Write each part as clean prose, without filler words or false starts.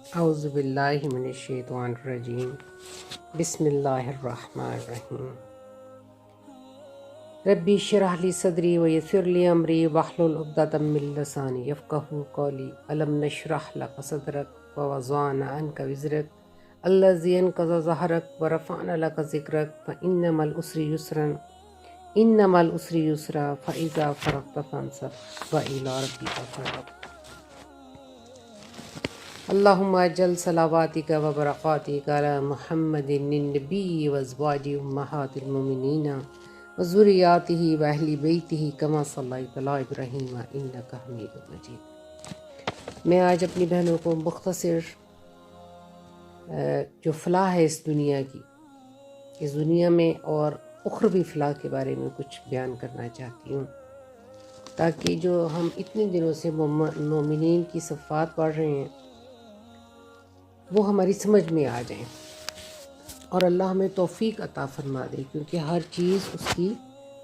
اعوذ باللہ من الشیطان الرجیم بسم اللہ الرحمن الرحیم ربی اشرح لی صدری ویسر لی امری واحلل عقدۃ من لسانی یفقہوا قولی الم نشرح لک صدرک ووضعنا عنک وزرک الذی انقض ظہرک ورفعنا لک ذکرک فإن مع العسر یسرا ان مع العسر یسرا فإذا فرغت فانصب وإلی ربک فارغب۔ اللہم اجل صلواتک و برکاتک علی محمد النبی و ازواجہ امہات المؤمنین و ذریاتہ و اہل بیتہ کما صلیت علی ابراہیم انک حمید مجید۔ میں آج اپنی بہنوں کو مختصر جو فلاح ہے اس دنیا کی، اس دنیا میں اور اخروی فلاح کے بارے میں کچھ بیان کرنا چاہتی ہوں، تاکہ جو ہم اتنے دنوں سے مومنین کی صفات پڑھ رہے ہیں وہ ہماری سمجھ میں آ جائیں اور اللہ ہمیں توفیق عطا فرما دے، کیونکہ ہر چیز اس کی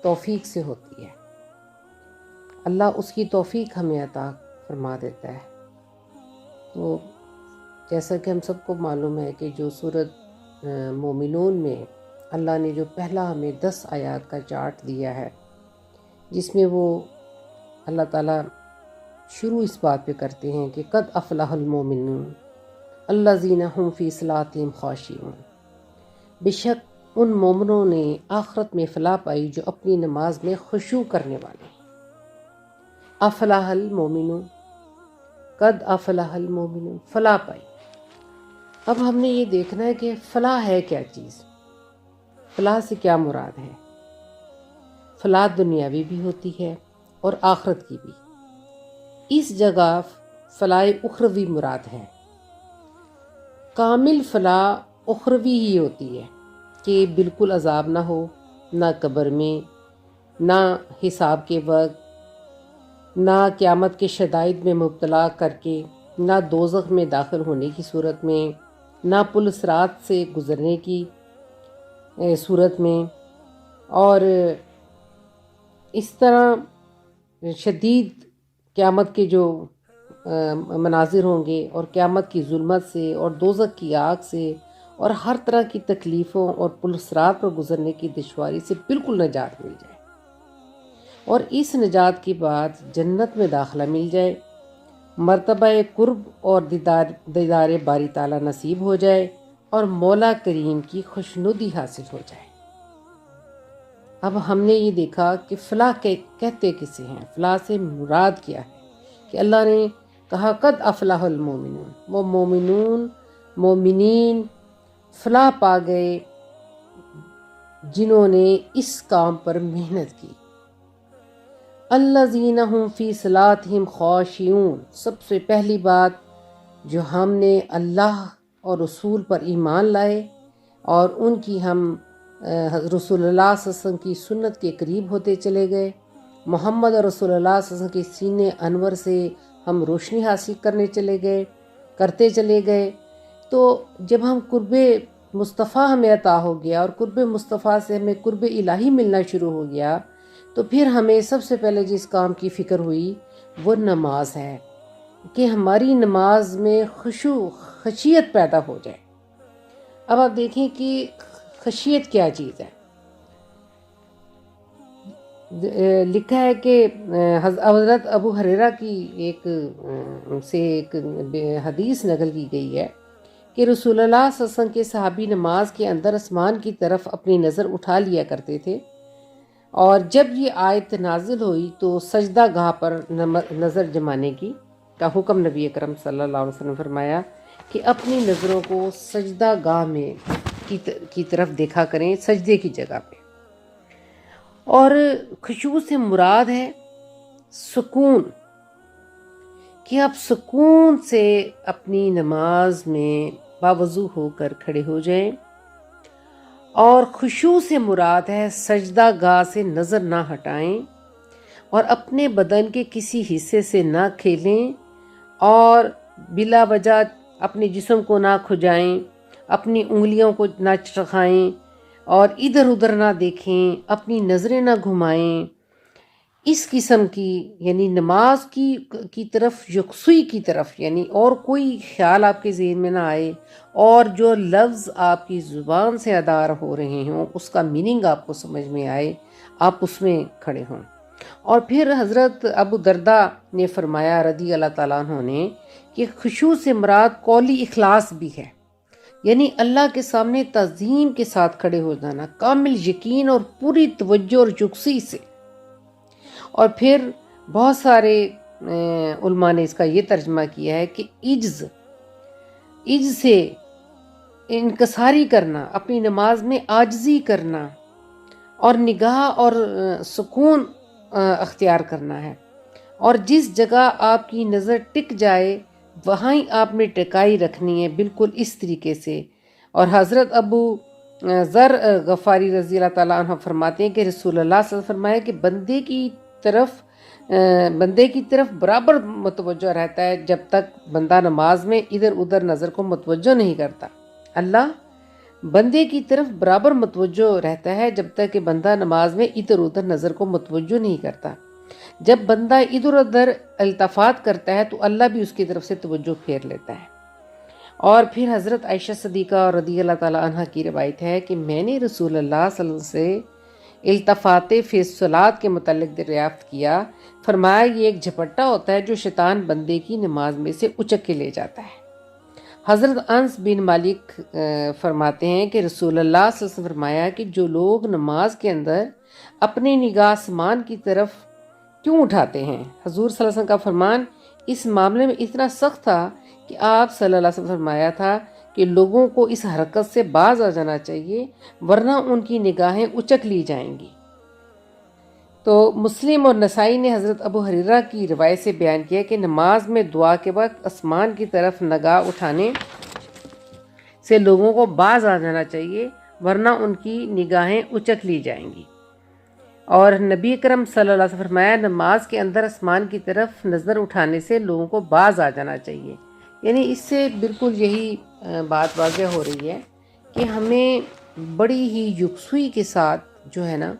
توفیق سے ہوتی ہے۔ اللہ اس کی توفیق ہمیں عطا فرما دیتا ہے۔ تو جیسا کہ ہم سب کو معلوم ہے کہ جو سورۃ مومنون میں اللہ نے جو پہلا ہمیں 10 آیات کا چارٹ دیا ہے، جس میں وہ اللہ تعالیٰ شروع اس بات پہ کرتے ہیں کہ قد افلح المومنون الذین هم فی صلاتہم خاشعون، بے شک ان مومنوں نے آخرت میں فلاح پائی جو اپنی نماز میں خشوع کرنے والے۔ افلح المومنون، قد افلح المومنون، فلاح پائی۔ اب ہم نے یہ دیکھنا ہے کہ فلاح ہے کیا چیز، فلاح سے کیا مراد ہے۔ فلاح دنیاوی بھی ہوتی ہے اور آخرت کی بھی۔ اس جگہ فلاح اخروی مراد ہے۔ کامل فلاح اخروی ہی ہوتی ہے کہ بالکل عذاب نہ ہو، نہ قبر میں، نہ حساب کے وقت، نہ قیامت کے شدائد میں مبتلا کر کے، نہ دوزخ میں داخل ہونے کی صورت میں، نہ پل صراط سے گزرنے کی صورت میں، اور اس طرح شدید قیامت کے جو مناظر ہوں گے اور قیامت کی ظلمت سے اور دوزخ کی آگ سے اور ہر طرح کی تکلیفوں اور پل صراط پر گزرنے کی دشواری سے بالکل نجات مل جائے، اور اس نجات کے بعد جنت میں داخلہ مل جائے، مرتبہ قرب اور دیدار باری تعالیٰ نصیب ہو جائے، اور مولا کریم کی خوشنودی حاصل ہو جائے۔ اب ہم نے یہ دیکھا کہ فلاح کہتے کسے ہیں، فلاح سے مراد کیا ہے، کہ اللہ نے کہا قد افلح المومنون، وہ مومنین فلاح پا گئے جنہوں نے اس کام پر محنت کی۔ الذین هم فی صلاتہم خاشعون، سب سے پہلی بات جو ہم نے اللہ اور رسول پر ایمان لائے اور ان کی ہم رسول اللہ صلی اللہ علیہ وسلم کی سنت کے قریب ہوتے چلے گئے، محمد رسول اللہ صلی اللہ علیہ وسلم کے سینے انور سے ہم روشنی حاصل کرتے چلے گئے، تو جب ہم قرب مصطفیٰ ہمیں عطا ہو گیا اور قرب مصطفیٰ سے ہمیں قرب الہی ملنا شروع ہو گیا، تو پھر ہمیں سب سے پہلے جس کام کی فکر ہوئی وہ نماز ہے، کہ ہماری نماز میں خشیت پیدا ہو جائے۔ اب آپ دیکھیں کہ خشیت کیا چیز ہے۔ لکھا ہے کہ حضرت ابو ہریرہ کی ایک حدیث نقل کی گئی ہے کہ رسول اللہ صلی اللہ علیہ وسلم کے صحابی نماز کے اندر آسمان کی طرف اپنی نظر اٹھا لیا کرتے تھے، اور جب یہ آیت نازل ہوئی تو سجدہ گاہ پر نظر جمانے کا حکم نبی اکرم صلی اللہ علیہ وسلم نے فرمایا کہ اپنی نظروں کو سجدہ گاہ میں کی طرف دیکھا کریں، سجدے کی جگہ پہ۔ اور خشوع سے مراد ہے سکون، کہ آپ سکون سے اپنی نماز میں باوضو ہو کر کھڑے ہو جائیں، اور خشوع سے مراد ہے سجدہ گاہ سے نظر نہ ہٹائیں اور اپنے بدن کے کسی حصے سے نہ کھیلیں، اور بلا وجہ اپنے جسم کو نہ کھجائیں، اپنی انگلیوں کو نہ چٹکائیں اور ادھر ادھر نہ دیکھیں، اپنی نظریں نہ گھمائیں، اس قسم کی یعنی نماز کی طرف یکسوئی کی طرف، یعنی اور کوئی خیال آپ کے ذہن میں نہ آئے، اور جو لفظ آپ کی زبان سے ادا ہو رہے ہوں اس کا میننگ آپ کو سمجھ میں آئے، آپ اس میں کھڑے ہوں۔ اور پھر حضرت ابو درداء نے فرمایا رضی اللہ تعالیٰ عنہ نے کہ خشوع سے مراد قولی اخلاص بھی ہے، یعنی اللہ کے سامنے تعظیم کے ساتھ کھڑے ہو جانا، کامل یقین اور پوری توجہ اور یکسوئی سے۔ اور پھر بہت سارے علماء نے اس کا یہ ترجمہ کیا ہے کہ عجز سے انکساری کرنا، اپنی نماز میں عاجزی کرنا، اور نگاہ اور سکون اختیار کرنا ہے، اور جس جگہ آپ کی نظر ٹک جائے وہاں ہی آپ نے ٹکائی رکھنی ہے، بالکل اس طریقے سے۔ اور حضرت ابو ذر غفاری رضی اللہ تعالیٰ عنہ فرماتے ہیں کہ رسول اللہ صلی اللہ علیہ وسلم فرمایا کہ بندے کی طرف برابر متوجہ رہتا ہے جب تک بندہ نماز میں ادھر ادھر نظر کو متوجہ نہیں کرتا۔ اللہ بندے کی طرف برابر متوجہ رہتا ہے جب تک کہ بندہ نماز میں ادھر ادھر نظر کو متوجہ نہیں کرتا۔ جب بندہ ادھر ادھر التفات کرتا ہے تو اللہ بھی اس کی طرف سے توجہ پھیر لیتا ہے۔ اور پھر حضرت عائشہ صدیقہ رضی اللہ تعالیٰ عنہ کی روایت ہے کہ میں نے رسول اللہ صلی اللہ علیہ وسلم سے التفات فی الصلاۃ کے متعلق دریافت کیا، فرمایا یہ ایک جھپٹا ہوتا ہے جو شیطان بندے کی نماز میں سے اچک کے لے جاتا ہے۔ حضرت انس بن مالک فرماتے ہیں کہ رسول اللہ صلی اللہ علیہ وسلم فرمایا کہ جو لوگ نماز کے اندر اپنی نگاہ آسمان کی طرف کیوں اٹھاتے ہیں، حضور صلی اللہ علیہ وسلم کا فرمان اس معاملے میں اتنا سخت تھا کہ آپ صلی اللہ علیہ وسلم فرمایا تھا کہ لوگوں کو اس حرکت سے باز آ جانا چاہیے ورنہ ان کی نگاہیں اچک لی جائیں گی۔ تو مسلم اور نسائی نے حضرت ابو ہریرہ کی روایت سے بیان کیا کہ نماز میں دعا کے وقت آسمان کی طرف نگاہ اٹھانے سے لوگوں کو باز آ جانا چاہیے ورنہ ان کی نگاہیں اچک لی جائیں گی۔ اور نبی کرم صلی اللہ علیہ وسلم فرمایا نماز کے اندر آسمان کی طرف نظر اٹھانے سے لوگوں کو باز آ جانا چاہیے، یعنی اس سے بالکل یہی بات واضح ہو رہی ہے کہ ہمیں بڑی ہی یکسوئی کے ساتھ جو ہے نا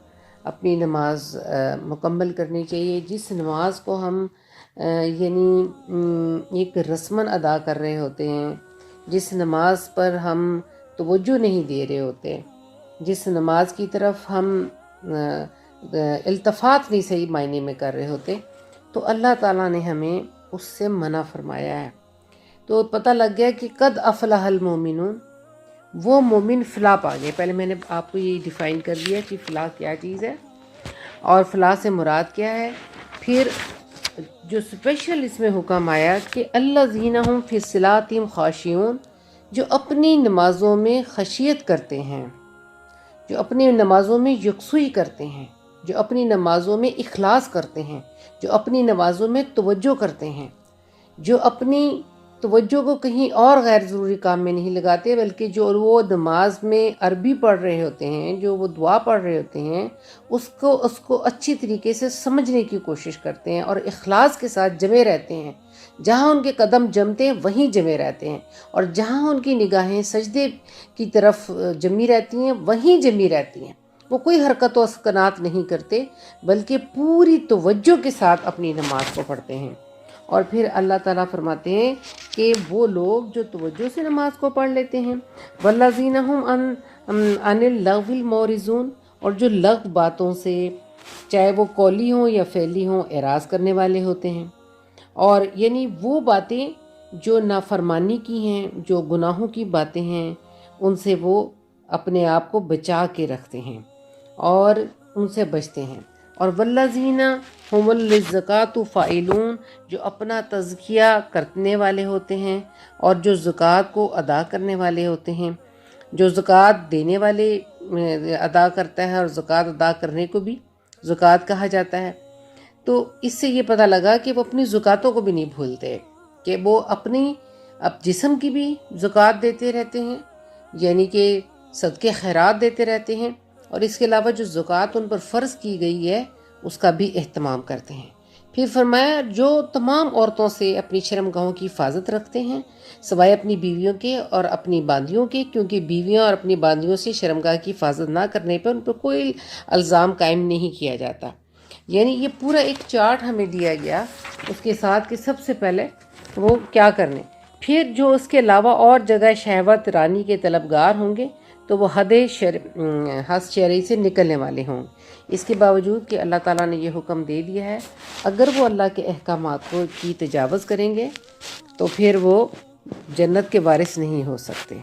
اپنی نماز مکمل کرنی چاہیے۔ جس نماز کو ہم یعنی ایک رسماً ادا کر رہے ہوتے ہیں، جس نماز پر ہم توجہ نہیں دے رہے ہوتے، جس نماز کی طرف ہم التفات نہیں صحیح معنی میں کر رہے ہوتے، تو اللہ تعالیٰ نے ہمیں اس سے منع فرمایا ہے۔ تو پتہ لگ گیا کہ قد افلح المومنون، وہ مومن فلاح پا گئے۔ پہلے میں نے آپ کو یہ ڈیفائن کر دیا کہ فلاح کیا چیز ہے اور فلاح سے مراد کیا ہے۔ پھر جو اسپیشل اس میں حکم آیا کہ الذین هم فی صلاتہم خاشعون، جو اپنی نمازوں میں خشیت کرتے ہیں، جو اپنی نمازوں میں یکسوئی کرتے ہیں، جو اپنی نمازوں میں اخلاص کرتے ہیں، جو اپنی نمازوں میں توجہ کرتے ہیں، جو اپنی توجہ کو کہیں اور غیر ضروری کام میں نہیں لگاتے، بلکہ جو وہ نماز میں عربی پڑھ رہے ہوتے ہیں، جو وہ دعا پڑھ رہے ہوتے ہیں، اس کو اچھی طریقے سے سمجھنے کی کوشش کرتے ہیں اور اخلاص کے ساتھ جمے رہتے ہیں۔ جہاں ان کے قدم جمتے ہیں وہیں جمے رہتے ہیں، اور جہاں ان کی نگاہیں سجدے کی طرف جمی رہتی ہیں وہیں جمی رہتی ہیں۔ وہ کوئی حرکت و سکنات نہیں کرتے بلکہ پوری توجہ کے ساتھ اپنی نماز کو پڑھتے ہیں۔ اور پھر اللہ تعالیٰ فرماتے ہیں کہ وہ لوگ جو توجہ سے نماز کو پڑھ لیتے ہیں، والذین هم عن اللغو معرضون، اور جو لغو باتوں سے چاہے وہ قولی ہوں یا فعلی ہوں اعراض کرنے والے ہوتے ہیں، اور یعنی وہ باتیں جو نافرمانی کی ہیں، جو گناہوں کی باتیں ہیں، ان سے وہ اپنے آپ کو بچا کے رکھتے ہیں اور ان سے بچتے ہیں۔ اور والذین هم للزکاۃ فاعلون، جو اپنا تزکیہ کرنے والے ہوتے ہیں اور جو زکوٰۃ کو ادا کرنے والے ہوتے ہیں، جو زکوٰۃ دینے والے ادا کرتا ہے، اور زکوٰۃ ادا کرنے کو بھی زکوٰۃ کہا جاتا ہے۔ تو اس سے یہ پتہ لگا کہ وہ اپنی زکوٰۃوں کو بھی نہیں بھولتے، کہ وہ اپنی جسم کی بھی زکوٰۃ دیتے رہتے ہیں، یعنی کہ صدقے خیرات دیتے رہتے ہیں، اور اس کے علاوہ جو زکوٰۃ ان پر فرض کی گئی ہے اس کا بھی اہتمام کرتے ہیں۔ پھر فرمایا جو تمام عورتوں سے اپنی شرم گاہوں کی حفاظت رکھتے ہیں سوائے اپنی بیویوں کے اور اپنی باندیوں کے، کیونکہ بیویوں اور اپنی باندیوں سے شرم گاہ کی حفاظت نہ کرنے پر ان پر کوئی الزام قائم نہیں کیا جاتا۔ یعنی یہ پورا ایک چارٹ ہمیں دیا گیا اس کے ساتھ کہ سب سے پہلے وہ کیا کرنے. پھر جو اس کے علاوہ اور جگہ شہوت رانی کے طلبگار ہوں گے تو وہ حد شرعی سے نکلنے والے ہوں. اس کے باوجود کہ اللہ تعالیٰ نے یہ حکم دے دیا ہے، اگر وہ اللہ کے احکامات کی تجاوز کریں گے تو پھر وہ جنت کے وارث نہیں ہو سکتے،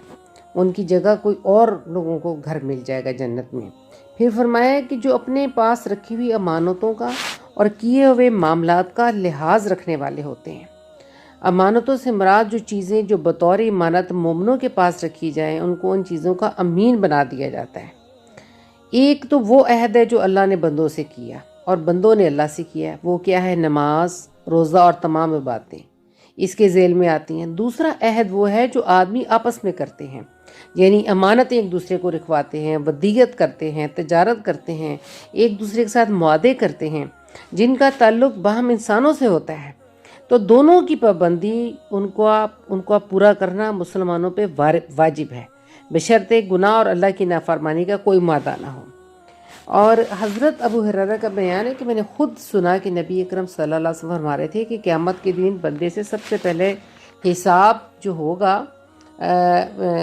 ان کی جگہ کوئی اور لوگوں کو گھر مل جائے گا جنت میں. پھر فرمایا کہ جو اپنے پاس رکھی ہوئی امانتوں کا اور کیے ہوئے معاملات کا لحاظ رکھنے والے ہوتے ہیں. امانتوں سے مراد جو چیزیں جو بطور امانت مومنوں کے پاس رکھی جائیں ان کو ان چیزوں کا امین بنا دیا جاتا ہے. ایک تو وہ عہد ہے جو اللہ نے بندوں سے کیا اور بندوں نے اللہ سے کیا ہے، وہ کیا ہے؟ نماز، روزہ اور تمام باتیں اس کے ذیل میں آتی ہیں. دوسرا عہد وہ ہے جو آدمی آپس میں کرتے ہیں، یعنی امانتیں ایک دوسرے کو رکھواتے ہیں، ودیت کرتے ہیں، تجارت کرتے ہیں، ایک دوسرے کے ساتھ معاہدے کرتے ہیں جن کا تعلق باہم انسانوں سے ہوتا ہے. تو دونوں کی پابندی ان کو پورا کرنا مسلمانوں پہ واجب ہے، بشرطے گناہ اور اللہ کی نافرمانی کا کوئی مادہ نہ ہو. اور حضرت ابو ہریرہ کا بیان ہے کہ میں نے خود سنا کہ نبی اکرم صلی اللہ علیہ وسلم فرما رہے تھے کہ قیامت کے دن بندے سے سب سے پہلے حساب جو ہوگا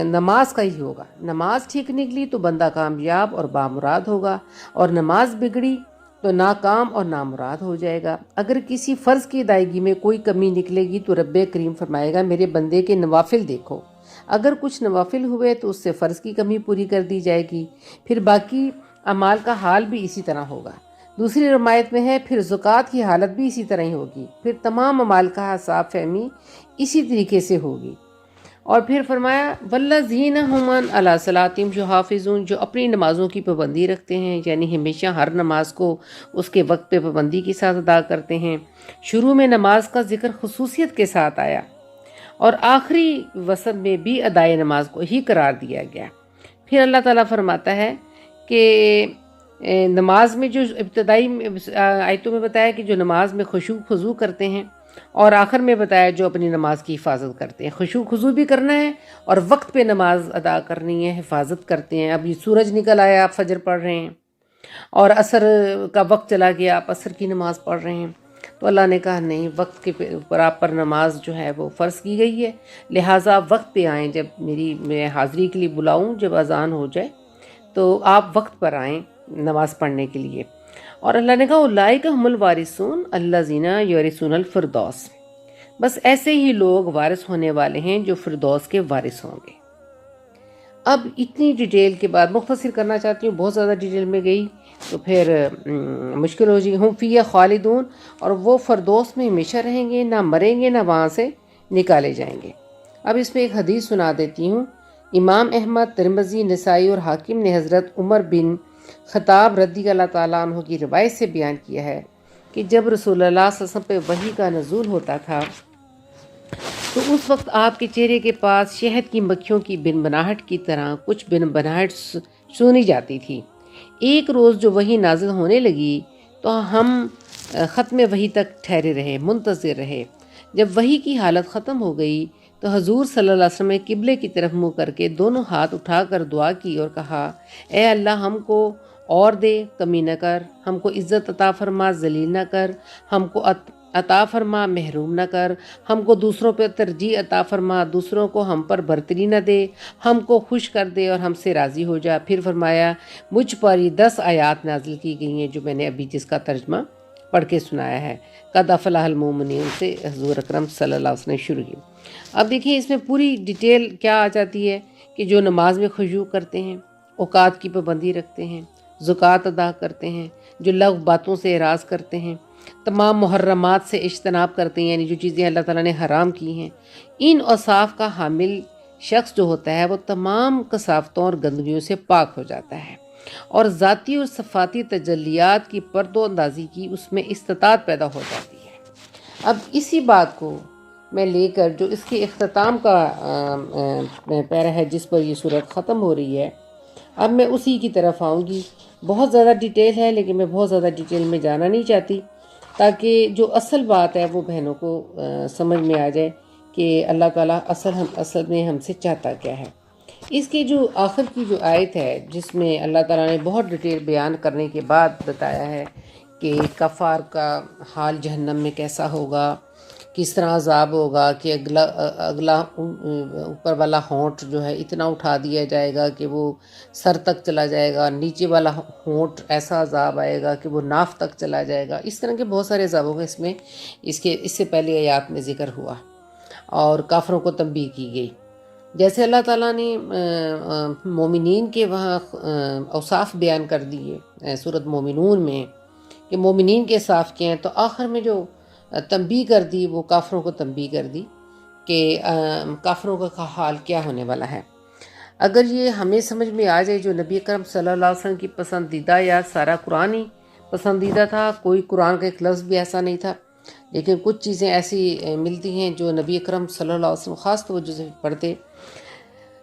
نماز کا ہی ہوگا. نماز ٹھیک نکلی تو بندہ کامیاب اور بامراد ہوگا، اور نماز بگڑی تو ناکام اور نامراد ہو جائے گا. اگر کسی فرض کی ادائیگی میں کوئی کمی نکلے گی تو رب کریم فرمائے گا میرے بندے کے نوافل دیکھو، اگر کچھ نوافل ہوئے تو اس سے فرض کی کمی پوری کر دی جائے گی، پھر باقی اعمال کا حال بھی اسی طرح ہوگا. دوسری روایت میں ہے پھر زکوٰۃ کی حالت بھی اسی طرح ہی ہوگی، پھر تمام اعمال کا حساب فہمی اسی طریقے سے ہوگی. اور پھر فرمایا والذین هم علی صلاتہم یحافظون، جو اپنی نمازوں کی پابندی رکھتے ہیں، یعنی ہمیشہ ہر نماز کو اس کے وقت پہ پابندی کے ساتھ ادا کرتے ہیں. شروع میں نماز کا ذکر خصوصیت کے ساتھ آیا اور آخری وسط میں بھی ادائے نماز کو ہی قرار دیا گیا. پھر اللہ تعالیٰ فرماتا ہے کہ نماز میں جو ابتدائی آیتوں میں بتایا کہ جو نماز میں خشوع خضوع کرتے ہیں، اور آخر میں بتایا جو اپنی نماز کی حفاظت کرتے ہیں. خشوع خضوع بھی کرنا ہے اور وقت پہ نماز ادا کرنی ہے، حفاظت کرتے ہیں. اب یہ سورج نکل آیا، آپ فجر پڑھ رہے ہیں، اور عصر کا وقت چلا گیا، آپ عصر کی نماز پڑھ رہے ہیں، تو اللہ نے کہا نہیں، وقت کے پر آپ پر نماز جو ہے وہ فرض کی گئی ہے، لہٰذا وقت پہ آئیں. جب میں حاضری کے لیے بلاؤں، جب اذان ہو جائے تو آپ وقت پر آئیں نماز پڑھنے کے لیے. اور اللہ نے کہا اولئک هم الوارثون الذین یرثون الفردوس، بس ایسے ہی لوگ وارث ہونے والے ہیں جو فردوس کے وارث ہوں گے. اب اتنی ڈیٹیل کے بعد مختصر کرنا چاہتی ہوں، بہت زیادہ ڈیٹیل میں گئی تو پھر مشکل ہو جائے. ہم فیہ خالدون، اور وہ فردوس میں ہمیشہ رہیں گے، نہ مریں گے نہ وہاں سے نکالے جائیں گے. اب اس میں ایک حدیث سنا دیتی ہوں. امام احمد، ترمذی، نسائی اور حاکم نے حضرت عمر بن خطاب رضی اللہ تعالیٰ عنہ کی روایت سے بیان کیا ہے کہ جب رسول اللہ صلی اللہ علیہ وسلم پہ وحی کا نزول ہوتا تھا تو اس وقت آپ کے چہرے کے پاس شہد کی مکھیوں کی بنبناہٹ کی طرح کچھ بنبناہٹ سنی جاتی تھی. ایک روز جو وحی نازل ہونے لگی تو ہم ختم وحی تک ٹھہرے رہے، منتظر رہے. جب وحی کی حالت ختم ہو گئی تو حضور صلی اللہ علیہ وسلم نے قبلے کی طرف منہ کر کے دونوں ہاتھ اٹھا کر دعا کی اور کہا اے اللہ ہم کو اور دے، کمی نہ کر، ہم کو عزت عطا فرما، ذلیل نہ کر، ہم کو عطا فرما، محروم نہ کر، ہم کو دوسروں پہ ترجیح عطا فرما، دوسروں کو ہم پر برتری نہ دے، ہم کو خوش کر دے اور ہم سے راضی ہو جا. پھر فرمایا مجھ پر یہ 10 آیات نازل کی گئی ہیں جو میں نے ابھی جس کا ترجمہ پڑھ کے سنایا ہے. قد افلح المؤمنون سے حضور اکرم صلی اللہ علیہ وسلم نے شروع کی. اب دیکھیں اس میں پوری ڈیٹیل کیا آ جاتی ہے کہ جو نماز میں خشوع کرتے ہیں، اوقات کی پابندی رکھتے ہیں، زکوٰۃ ادا کرتے ہیں، جو لغو باتوں سے اعراض کرتے ہیں، تمام محرمات سے اجتناب کرتے ہیں، یعنی جو چیزیں اللہ تعالیٰ نے حرام کی ہیں. ان اوصاف کا حامل شخص جو ہوتا ہے وہ تمام کثافتوں اور گندگیوں سے پاک ہو جاتا ہے، اور ذاتی اور صفاتی تجلیات کی پرد و اندازی کی اس میں استطاعت پیدا ہو جاتی ہے. اب اسی بات کو میں لے کر جو اس کے اختتام کا پیرا ہے جس پر یہ صورت ختم ہو رہی ہے، اب میں اسی کی طرف آؤں گی. بہت زیادہ ڈیٹیل ہے لیکن میں بہت زیادہ ڈیٹیل میں جانا نہیں چاہتی تاکہ جو اصل بات ہے وہ بہنوں کو سمجھ میں آ جائے کہ اللہ تعالیٰ اصل میں ہم سے چاہتا کیا ہے. اس کی جو آخر کی جو آیت ہے جس میں اللہ تعالیٰ نے بہت ڈیٹیل بیان کرنے کے بعد بتایا ہے کہ کفار کا حال جہنم میں کیسا ہوگا، کس طرح عذاب ہوگا کہ اگلا اوپر والا ہونٹ جو ہے اتنا اٹھا دیا جائے گا کہ وہ سر تک چلا جائے گا، نیچے والا ہونٹ ایسا عذاب آئے گا کہ وہ ناف تک چلا جائے گا. اس طرح کے بہت سارے عذاب ہوگا اس میں، اس سے پہلے آیات میں ذکر ہوا اور کافروں کو تنبیہ کی گئی. جیسے اللہ تعالیٰ نے مومنین کے وہاں اوصاف بیان کر دیے سورۃ مومنون میں کہ مومنین کے اوصاف کیا ہیں، تو آخر میں جو تنبیہ کر دی وہ کافروں کو تنبیہ کر دی کہ کافروں کا حال کیا ہونے والا ہے. اگر یہ ہمیں سمجھ میں آ جائے جو نبی اکرم صلی اللہ علیہ وسلم کی پسندیدہ یا سارا قرآن ہی پسندیدہ تھا، کوئی قرآن کا ایک لفظ بھی ایسا نہیں تھا، لیکن کچھ چیزیں ایسی ملتی ہیں جو نبی اکرم صلی اللہ علیہ وسلم خاص توجہ سے پڑھتے.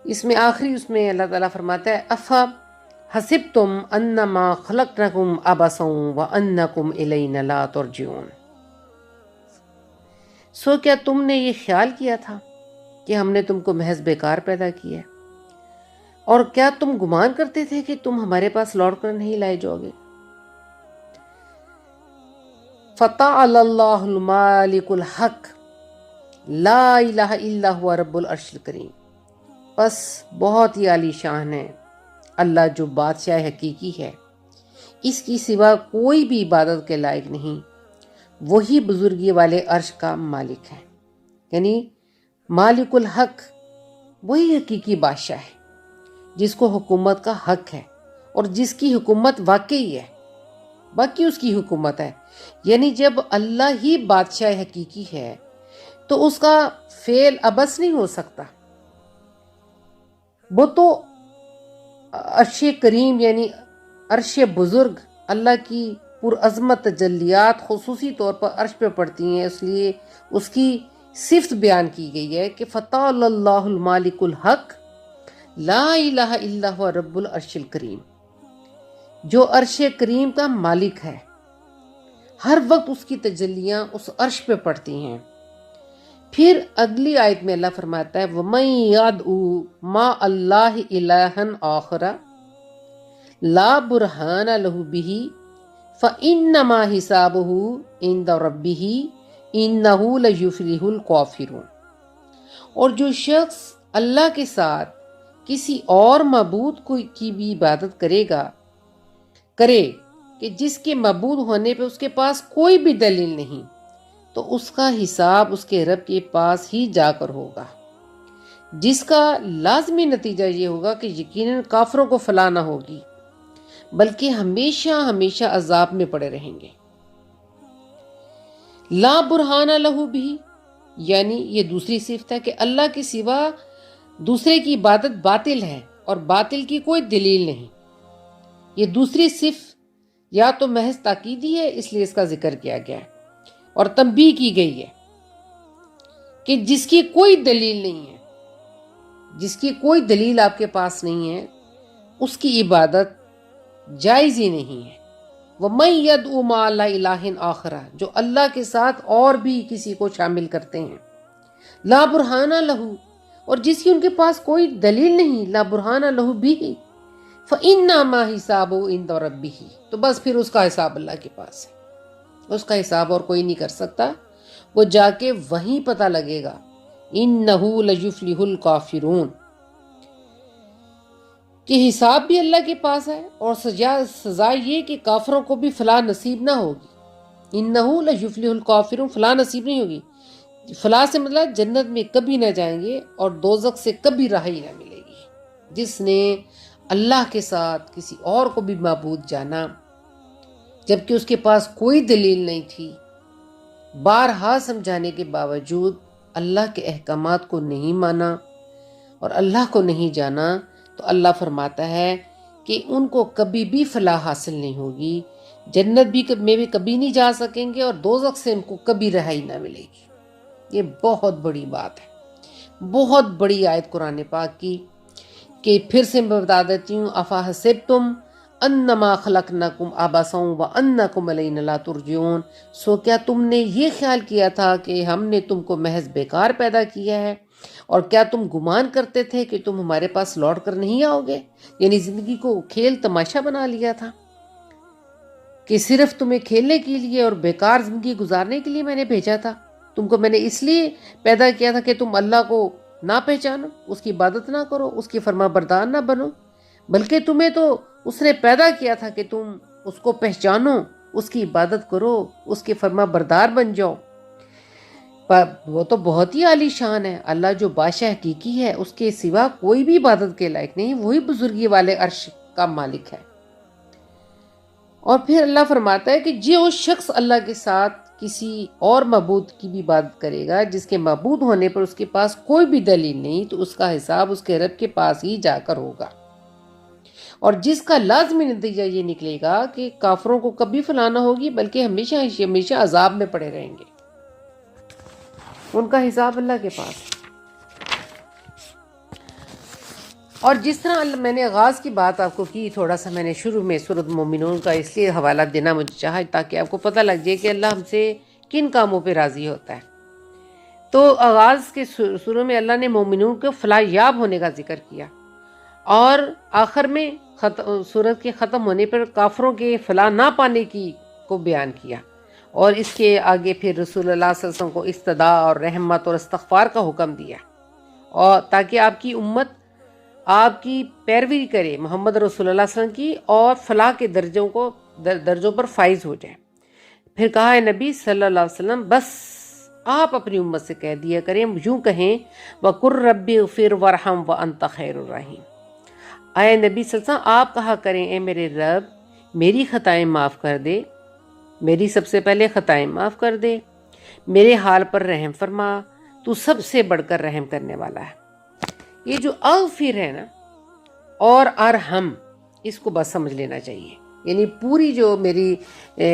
اس میں آخری اس میں اللہ تعالیٰ فرماتا ہے افا حسبتم انما خلقناکم عبثا وانکم الینا لا ترجعون. سو کیا تم نے یہ خیال کیا تھا کہ ہم نے تم کو محض بیکار پیدا کیا ہے، اور کیا تم گمان کرتے تھے کہ تم ہمارے پاس لوٹ کر نہیں لائے جاؤ گے؟ فتعالى اللہ المالک الحق لا الہ الا هو رب العرش الکریم. بس بہت ہی عالی شان ہے اللہ جو بادشاہ حقیقی ہے، اس کی سوا کوئی بھی عبادت کے لائق نہیں، وہی بزرگی والے عرش کا مالک ہے. یعنی مالک الحق وہی حقیقی بادشاہ ہے جس کو حکومت کا حق ہے اور جس کی حکومت واقعی ہے، باقی اس کی حکومت ہے. یعنی جب اللہ ہی بادشاہ حقیقی ہے تو اس کا فعل عبث نہیں ہو سکتا. وہ تو عرش کریم یعنی عرش بزرگ اللہ کی پرعظمت تجلیات خصوصی طور پر عرش پہ پڑتی ہیں، اس لیے اس کی صفت بیان کی گئی ہے کہ فتعالى اللہ المالک الحق لا الہ الا هو رب العرش الکریم. جو عرش کریم کا مالک ہے، ہر وقت اس کی تجلیاں اس عرش پہ پڑتی ہیں. پھر اگلی آیت میں اللہ فرماتا ہے وَمَن يَدْعُ مَعَ اللَّهِ إِلَٰهًا آخَرَ لَا بُرْهَانَ لَهُ بِهِ فَإِنَّمَا حِسَابُهُ عِندَ رَبِّهِ إِنَّهُ لَيُفْلِحُ الْكَافِرُونَ. اور جو شخص اللہ کے ساتھ کسی اور معبود کی بھی عبادت کرے کہ جس کے معبود ہونے پہ اس کے پاس کوئی بھی دلیل نہیں، تو اس کا حساب اس کے رب کے پاس ہی جا کر ہوگا، جس کا لازمی نتیجہ یہ ہوگا کہ یقیناً کافروں کو فلاح نہ ہوگی بلکہ ہمیشہ ہمیشہ عذاب میں پڑے رہیں گے. لا برہان لہ بھی یعنی یہ دوسری صفت ہے کہ اللہ کے سوا دوسرے کی عبادت باطل ہے اور باطل کی کوئی دلیل نہیں. یہ دوسری صفت یا تو محض تاکیدی ہے، اس لیے اس کا ذکر کیا گیا ہے اور تنبیہ کی گئی ہے کہ جس کی کوئی دلیل نہیں ہے، جس کی کوئی دلیل آپ کے پاس نہیں ہے، اس کی عبادت جائز ہی نہیں ہے. وَمَن يَدْعُ مَعَ اللَّهِ إِلَٰهًا آخَرَ جو اللہ کے ساتھ اور بھی کسی کو شامل کرتے ہیں، لا برہان لہو اور جس کی ان کے پاس کوئی دلیل نہیں، لا برہان لہو بھی فَإِنَّمَا حِسَابُهُ عِندَ رَبِّهِ تو بس پھر اس کا حساب اللہ کے پاس ہے، اس کا حساب اور کوئی نہیں کر سکتا، وہ جا کے وہیں پتہ لگے گا. إِنَّهُ لَيُفْلِحُ الْكَافِرُونَ کہ حساب بھی اللہ کے پاس ہے اور سزا یہ کہ کافروں کو بھی فلاح نصیب نہ ہوگی. إِنَّهُ لَيُفْلِحُ الْكَافِرُونَ فلاح نصیب نہیں ہوگی. فلاح سے مطلب جنت میں کبھی نہ جائیں گے اور دوزخ سے کبھی رہائی نہ ملے گی. جس نے اللہ کے ساتھ کسی اور کو بھی معبود جانا جبکہ اس کے پاس کوئی دلیل نہیں تھی، بارہا سمجھانے کے باوجود اللہ کے احکامات کو نہیں مانا اور اللہ کو نہیں جانا، تو اللہ فرماتا ہے کہ ان کو کبھی بھی فلاح حاصل نہیں ہوگی، جنت میں بھی کبھی نہیں جا سکیں گے اور دوزخ سے ان کو کبھی رہائی نہ ملے گی. یہ بہت بڑی بات ہے، بہت بڑی آیت قرآن پاک کی کہ پھر سے میں بتا دیتی ہوں افا حسبتم انما خلقناکم عبثا وانکم الینا لا ترجعون. سو کیا تم نے یہ خیال کیا تھا کہ ہم نے تم کو محض بیکار پیدا کیا ہے، اور کیا تم گمان کرتے تھے کہ تم ہمارے پاس لوٹ کر نہیں آؤ گے؟ یعنی زندگی کو کھیل تماشا بنا لیا تھا. کہ صرف تمہیں کھیلنے کے لیے اور بیکار زندگی گزارنے کے لیے میں نے بھیجا تھا؟ تم کو میں نے اس لیے پیدا کیا تھا کہ تم اللہ کو نہ پہچانو، اس کی عبادت نہ کرو، اس کی فرما بردار نہ بنو، بلکہ تمہیں تو اس نے پیدا کیا تھا کہ تم اس کو پہچانو، اس کی عبادت کرو، اس کے فرما بردار بن جاؤ۔ وہ تو بہت ہی عالی شان ہے، اللہ جو بادشاہ حقیقی ہے، اس کے سوا کوئی بھی عبادت کے لائق نہیں، وہی بزرگی والے عرش کا مالک ہے۔ اور پھر اللہ فرماتا ہے کہ جو شخص اللہ کے ساتھ کسی اور معبود کی بھی عبادت کرے گا، جس کے معبود ہونے پر اس کے پاس کوئی بھی دلیل نہیں، تو اس کا حساب اس کے رب کے پاس ہی جا کر ہوگا، اور جس کا لازمی نتیجہ یہ نکلے گا کہ کافروں کو کبھی فلاح نہ ہوگی، بلکہ ہمیشہ ہمیشہ عذاب میں پڑے رہیں گے، ان کا حساب اللہ کے پاس۔ اور جس طرح میں نے آغاز کی بات آپ کو کی، تھوڑا سا میں نے شروع میں سورۃ مومنون کا اس لیے حوالہ دینا مجھے چاہا تاکہ آپ کو پتہ لگ جائے کہ اللہ ہم سے کن کاموں پہ راضی ہوتا ہے۔ تو آغاز کے سوروں میں اللہ نے مومنون کو فلاح یاب ہونے کا ذکر کیا، اور آخر میں سورت کے ختم ہونے پر کافروں کے فلاح نہ پانے کی کو بیان کیا، اور اس کے آگے پھر رسول اللہ صلی اللہ علیہ وسلم کو استدعاء اور رحمت اور استغفار کا حکم دیا، اور تاکہ آپ کی امت آپ کی پیروی کرے محمد رسول اللہ صلی اللہ علیہ وسلم کی، اور فلاح کے درجوں پر فائز ہو جائے۔ پھر کہا ہے نبی صلی اللہ علیہ وسلم، بس آپ اپنی امت سے کہہ دیا کریں، یوں کہیں وَقُلْ رَبِّ اغْفِرْ وَارْحَمْ وَأَنْتَ خَيْرُ الرَّاحِمِينَ۔ اے نبی صلی اللہ علیہ وسلم آپ کہا کریں، اے میرے رب میری خطائیں معاف کر دے، میری سب سے پہلے خطائیں معاف کر دے، میرے حال پر رحم فرما، تو سب سے بڑھ کر رحم کرنے والا ہے۔ یہ جو اغفر ہے نا اور ارحم، اس کو بس سمجھ لینا چاہیے، یعنی پوری جو میری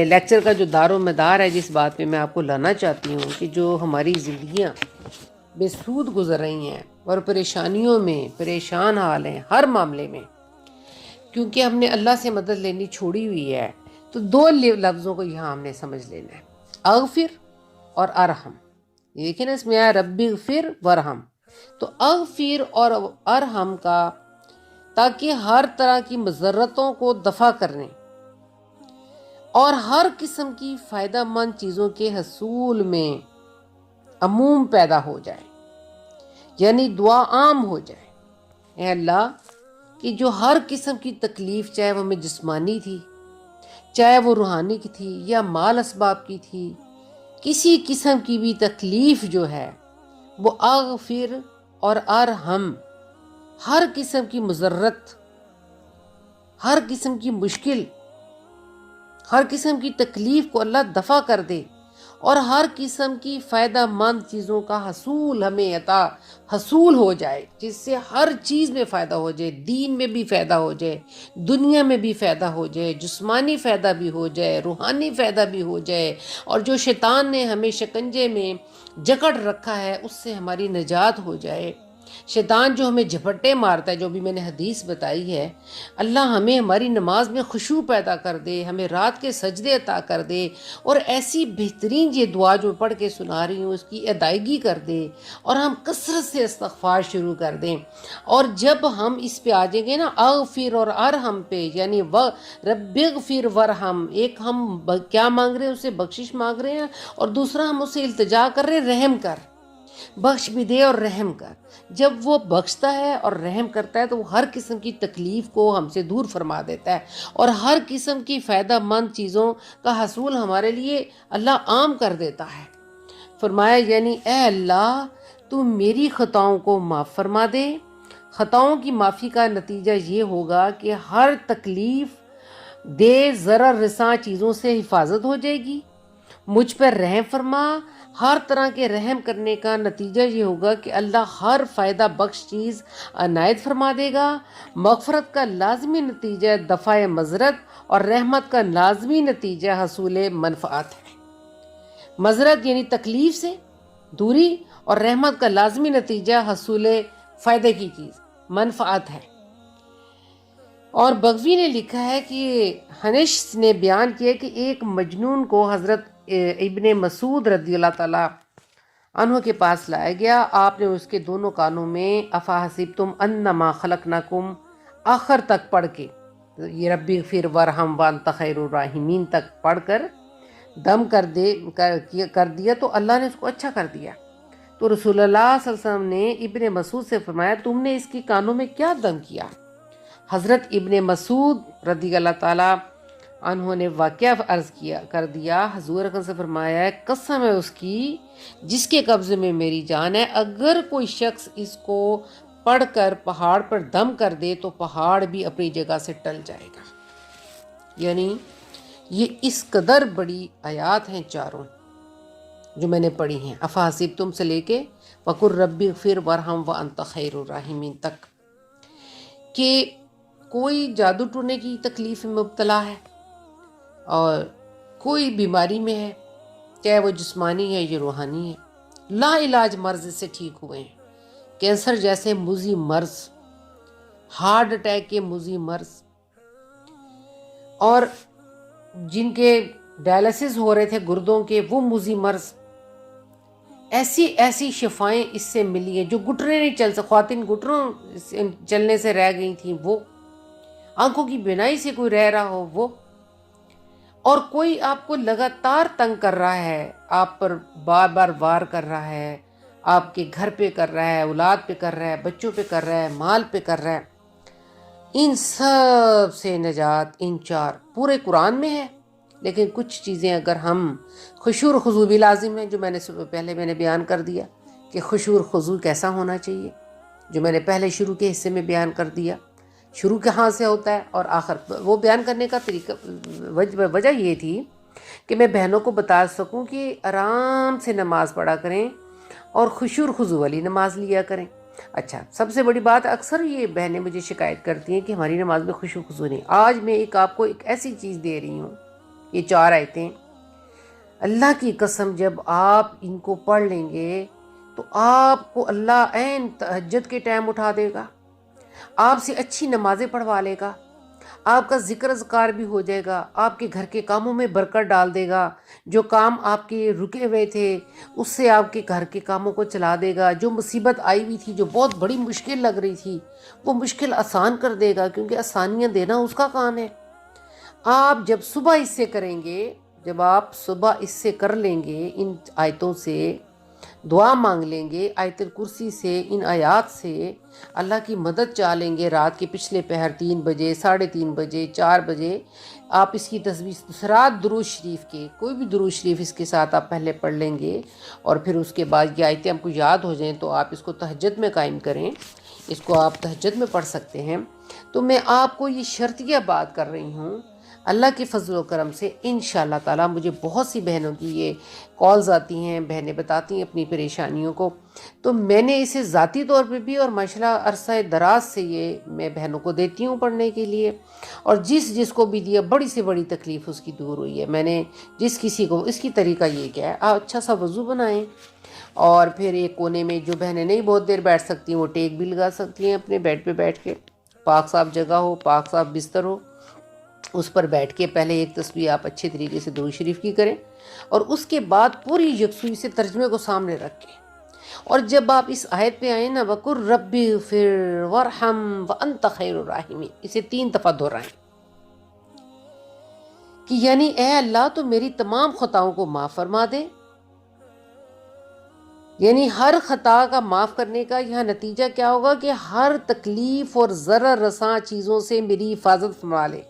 لیکچر کا جو دار و مدار ہے، جس بات پہ میں آپ کو لانا چاہتی ہوں کہ جو ہماری زندگیاں بے سود گزر رہی ہیں اور پریشانیوں میں پریشان حال ہیں ہر معاملے میں، کیونکہ ہم نے اللہ سے مدد لینی چھوڑی ہوئی ہے، تو دو لفظوں کو یہاں ہم نے سمجھ لینا ہے، اغفر اور ارحم۔ یہ دیکھیں نا، اس میں آیا رب اغفر ورحم، تو اغفر اور ارحم کا تاکہ ہر طرح کی مضرتوں کو دفع کرنے اور ہر قسم کی فائدہ مند چیزوں کے حصول میں عموم پیدا ہو جائے، یعنی دعا عام ہو جائے۔ اے اللہ کہ جو ہر قسم کی تکلیف، چاہے وہ ہمیں جسمانی تھی، چاہے وہ روحانی کی تھی، یا مال اسباب کی تھی، کسی قسم کی بھی تکلیف جو ہے وہ اغفر اور ارحم، ہر قسم کی مضرت، ہر قسم کی مشکل، ہر قسم کی تکلیف کو اللہ دفع کر دے، اور ہر قسم کی فائدہ مند چیزوں کا حصول ہمیں حصول ہو جائے، جس سے ہر چیز میں فائدہ ہو جائے، دین میں بھی فائدہ ہو جائے، دنیا میں بھی فائدہ ہو جائے، جسمانی فائدہ بھی ہو جائے، روحانی فائدہ بھی ہو جائے، اور جو شیطان نے ہمیں شکنجے میں جکڑ رکھا ہے اس سے ہماری نجات ہو جائے۔ شیطان جو ہمیں جھپٹے مارتا ہے، جو بھی میں نے حدیث بتائی ہے، اللہ ہمیں ہماری نماز میں خشوع پیدا کر دے، ہمیں رات کے سجدے عطا کر دے، اور ایسی بہترین یہ دعا جو پڑھ کے سنا رہی ہوں اس کی ادائیگی کر دے، اور ہم کثرت سے استغفار شروع کر دیں۔ اور جب ہم اس پہ آ جائیں گے نا، اغفر اور ارحم پہ، یعنی رب اغفر ورحم، ایک ہم کیا مانگ رہے ہیں، اسے بخشش مانگ رہے ہیں، اور دوسرا ہم اسے التجا کر رہے ہیں رحم کر، بخش بھی دے اور رحم کر۔ جب وہ بخشتا ہے اور رحم کرتا ہے تو وہ ہر قسم کی تکلیف کو ہم سے دور فرما دیتا ہے، اور ہر قسم کی فائدہ مند چیزوں کا حصول ہمارے لیے اللہ عام کر دیتا ہے۔ فرمایا یعنی اے اللہ تو میری خطاؤں کو معاف فرما دے۔ خطاؤں کی معافی کا نتیجہ یہ ہوگا کہ ہر تکلیف دے ضرر رساں چیزوں سے حفاظت ہو جائے گی۔ مجھ پر رحم فرما، ہر طرح کے رحم کرنے کا نتیجہ یہ ہوگا کہ اللہ ہر فائدہ بخش چیز عنایت فرما دے گا۔ مغفرت کا لازمی نتیجہ دفع مضرت، اور رحمت کا لازمی نتیجہ حصول منفعت ہے۔ مضرت یعنی تکلیف سے دوری، اور رحمت کا لازمی نتیجہ حصول فائدے کی چیز منفعت ہے۔ اور بغوی نے لکھا ہے کہ ہنش نے بیان کیا کہ ایک مجنون کو حضرت ابن مسعود رضی اللہ تعالیٰ عنہ کے پاس لایا گیا۔ آپ نے اس کے دونوں کانوں میں افا حسبتم انما خلقناکم آخر تک پڑھ کے یہ ربی اغفر ورحم وانت خیر الراحمین تک پڑھ کر دم کر دیا تو اللہ نے اس کو اچھا کر دیا. تو رسول اللہ صلی اللہ علیہ وسلم نے ابن مسعود سے فرمایا تم نے اس کی کانوں میں کیا دم کیا؟ حضرت ابن مسعود رضی اللہ تعالیٰ عنہ نے واقعہ عرض کر دیا. حضور اکرم سے فرمایا ہے قسم ہے اس کی جس کے قبضے میں میری جان ہے، اگر کوئی شخص اس کو پڑھ کر پہاڑ پر دم کر دے تو پہاڑ بھی اپنی جگہ سے ٹل جائے گا. یعنی یہ اس قدر بڑی آیات ہیں چاروں جو میں نے پڑھی ہیں، افحسبتم سے لے کے وقل ربی اغفر ورحم وانت خیر الراحمین تک، کہ کوئی جادو ٹونے کی تکلیف میں مبتلا ہے اور کوئی بیماری میں ہے، چاہے وہ جسمانی ہے یا روحانی ہے، لا علاج مرض سے ٹھیک ہوئے ہیں. کینسر جیسے مزی مرض، ہارٹ اٹیک کے مزی مرض، اور جن کے ڈائلسس ہو رہے تھے گردوں کے وہ مزی مرض، ایسی شفائیں اس سے ملی ہیں. جو گھٹنے نہیں چل سکتے، خواتین گھٹنوں چلنے سے رہ گئی تھیں وہ، آنکھوں کی بینائی سے کوئی رہ رہا ہو وہ، اور کوئی آپ کو لگاتار تنگ کر رہا ہے، آپ پر بار بار وار کر رہا ہے، آپ کے گھر پہ کر رہا ہے، اولاد پہ کر رہا ہے، بچوں پہ کر رہا ہے، مال پہ کر رہا ہے، ان سب سے نجات ان چار پورے قرآن میں ہے. لیکن کچھ چیزیں اگر ہم خشوع اور خضوع بھی لازم ہے، جو میں نے بیان کر دیا کہ خشوع اور خضوع کیسا ہونا چاہیے، جو میں نے پہلے شروع کے حصے میں بیان کر دیا. شروع کہاں سے ہوتا ہے اور آخر وہ بیان کرنے کا طریقہ، وجہ یہ تھی کہ میں بہنوں کو بتا سکوں کہ آرام سے نماز پڑھا کریں اور خشوع اور خضوع والی نماز لیا کریں. اچھا، سب سے بڑی بات، اکثر یہ بہنیں مجھے شکایت کرتی ہیں کہ ہماری نماز میں خشوع و خضوع نہیں. آج میں آپ کو ایک ایسی چیز دے رہی ہوں، یہ 4 آیتیں، اللہ کی قسم جب آپ ان کو پڑھ لیں گے تو آپ کو اللہ عین تہجد کے ٹائم اٹھا دے گا، آپ سے اچھی نمازیں پڑھوا لے گا، آپ کا ذکر اذکار بھی ہو جائے گا، آپ کے گھر کے کاموں میں برکت ڈال دے گا، جو کام آپ کے رکے ہوئے تھے اس سے آپ کے گھر کے کاموں کو چلا دے گا، جو مصیبت آئی ہوئی تھی، جو بہت بڑی مشکل لگ رہی تھی، وہ مشکل آسان کر دے گا، کیونکہ آسانیاں دینا اس کا کام ہے. آپ جب صبح اس سے کریں گے، جب آپ صبح اس سے کر لیں گے، ان آیتوں سے دعا مانگ لیں گے، آیت الکرسی سے، ان آیات سے اللہ کی مدد چاہ لیں گے، رات کے پچھلے پہر 3 بجے، 3:30 بجے، 4 بجے آپ اس کی تصویر رات درود شریف کے، کوئی بھی درود شریف اس کے ساتھ آپ پہلے پڑھ لیں گے، اور پھر اس کے بعد یہ آیتیں آپ کو یاد ہو جائیں تو آپ اس کو تہجد میں قائم کریں، اس کو آپ تہجد میں پڑھ سکتے ہیں. تو میں آپ کو یہ شرطیہ بات کر رہی ہوں، اللہ کے فضل و کرم سے انشاءاللہ تعالیٰ. مجھے بہت سی بہنوں کی یہ کالز آتی ہیں، بہنیں بتاتی ہیں اپنی پریشانیوں کو، تو میں نے اسے ذاتی طور پہ بھی اور ماشاءاللہ عرصہ دراز سے یہ میں بہنوں کو دیتی ہوں پڑھنے کے لیے، اور جس کو بھی دیا بڑی سے بڑی تکلیف اس کی دور ہوئی ہے. میں نے جس کسی کو، اس کی طریقہ یہ کیا ہے، آپ اچھا سا وضو بنائیں، اور پھر ایک کونے میں جو بہنیں نہیں بہت دیر بیٹھ سکتی ہیں وہ ٹیک بھی لگا سکتی ہیں اپنے بیڈ پہ بیٹھ کے، پاک صاف جگہ ہو، پاک صاف بستر ہو، اس پر بیٹھ کے پہلے ایک تسبیح آپ اچھے طریقے سے درود شریف کی کریں، اور اس کے بعد پوری یکسوئی سے ترجمے کو سامنے رکھیں. اور جب آپ اس آیت پہ آئیں نا، وَقُلْ رَبِّ اغْفِرْ وَارْحَمْ وَأَنْتَ خَيْرُ الرَّاحِمِينَ، اسے 3 دفعہ دہرائیں کہ یعنی اے اللہ تو میری تمام خطاؤں کو معاف فرما دے. یعنی ہر خطا کا معاف کرنے کا یہاں نتیجہ کیا ہوگا کہ ہر تکلیف اور ضرر رساں چیزوں سے میری حفاظت فرما لے،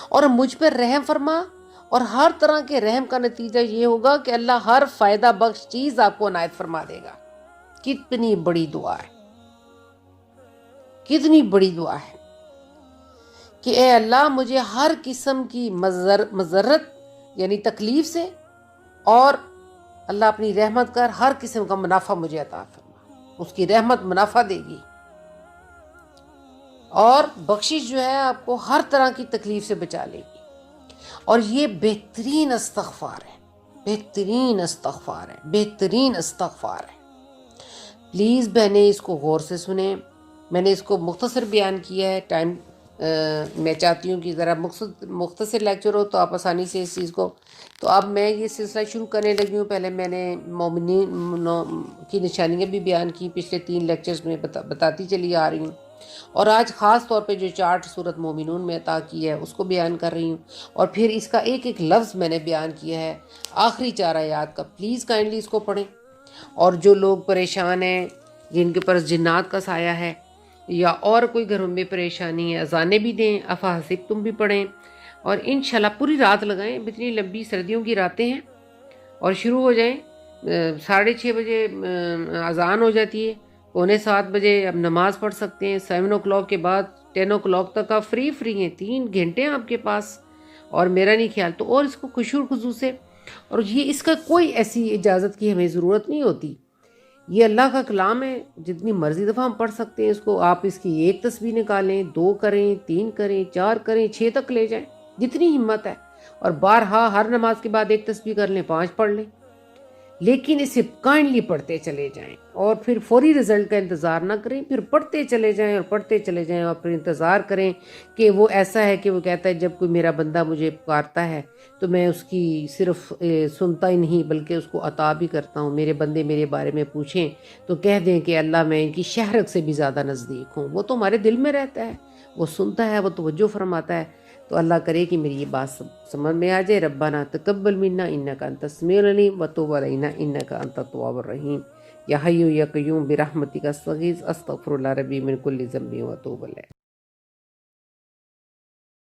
اور مجھ پر رحم فرما، اور ہر طرح کے رحم کا نتیجہ یہ ہوگا کہ اللہ ہر فائدہ بخش چیز آپ کو عنایت فرما دے گا. کتنی بڑی دعا ہے، کتنی بڑی دعا ہے کہ اے اللہ مجھے ہر قسم کی مضرت یعنی تکلیف سے، اور اللہ اپنی رحمت کر ہر قسم کا منافع مجھے عطا فرما. اس کی رحمت منافع دے گی، اور بخشش جو ہے آپ کو ہر طرح کی تکلیف سے بچا لے گی. اور یہ بہترین استغفار ہے، بہترین استغفار ہے، بہترین استغفار ہے. پلیز بہنیں اس کو غور سے سنیں. میں نے اس کو مختصر بیان کیا ہے، ٹائم میں چاہتی ہوں کہ ذرا مختصر لیکچر ہو تو آپ آسانی سے اس چیز کو. تو اب میں یہ سلسلہ شروع کرنے لگی ہوں. پہلے میں نے مومنین کی نشانیاں بھی بیان کی، پچھلے 3 لیکچرز میں بتاتی چلی آ رہی ہوں. اور آج خاص طور پہ جو چارٹ سورت مومنون میں عطا کی ہے اس کو بیان کر رہی ہوں، اور پھر اس کا ایک ایک لفظ میں نے بیان کیا ہے آخری 4 آیات کا. پلیز کائنڈلی اس کو پڑھیں. اور جو لوگ پریشان ہیں، جن کے پاس جنات کا سایہ ہے یا اور کوئی گھروں میں پریشانی ہے، اذانیں بھی دیں، افحسب تم بھی پڑھیں، اور انشاءاللہ پوری رات لگائیں. اتنی لمبی سردیوں کی راتیں ہیں، اور شروع ہو جائیں. 6:30 بجے اذان ہو جاتی ہے، 6:45 بجے اب نماز پڑھ سکتے ہیں. 7 o'clock کے بعد 10 o'clock تک آپ فری ہیں، 3 گھنٹے ہیں آپ کے پاس. اور میرا نہیں خیال تو اور اس کو خشوع خضوع سے، اور یہ اس کا کوئی ایسی اجازت کی ہمیں ضرورت نہیں ہوتی. یہ اللہ کا کلام ہے، جتنی مرضی دفعہ ہم پڑھ سکتے ہیں اس کو. آپ اس کی 1 تسبیح نکالیں، 2 کریں، 3 کریں، 4 کریں، 6 تک لے جائیں، جتنی ہمت ہے. اور بارہا ہر نماز کے بعد 1 تسبیح کر لیں، 5 پڑھ لیں، لیکن اسے کائنڈلی پڑھتے چلے جائیں. اور پھر فوری رزلٹ کا انتظار نہ کریں، پھر پڑھتے چلے جائیں اور پڑھتے چلے جائیں، اور پھر انتظار کریں کہ وہ ایسا ہے کہ وہ کہتا ہے جب کوئی میرا بندہ مجھے پکارتا ہے تو میں اس کی صرف سنتا ہی نہیں بلکہ اس کو عطا بھی کرتا ہوں. میرے بندے میرے بارے میں پوچھیں تو کہہ دیں کہ اللہ میں ان کی شہرت سے بھی زیادہ نزدیک ہوں. وہ تو ہمارے دل میں رہتا ہے، وہ سنتا ہے، وہ توجہ فرماتا ہے. تو اللہ کرے کہ میری یہ بات سمجھ میں آ جائے. ربنا تقبل منا انک انت السمیع العلیم وتب علینا انک انت التواب الرحیم. یا حی یا قیوم برحمتک استغیث استغفر اللہ ربی من کل ذنب واتوب الیہ.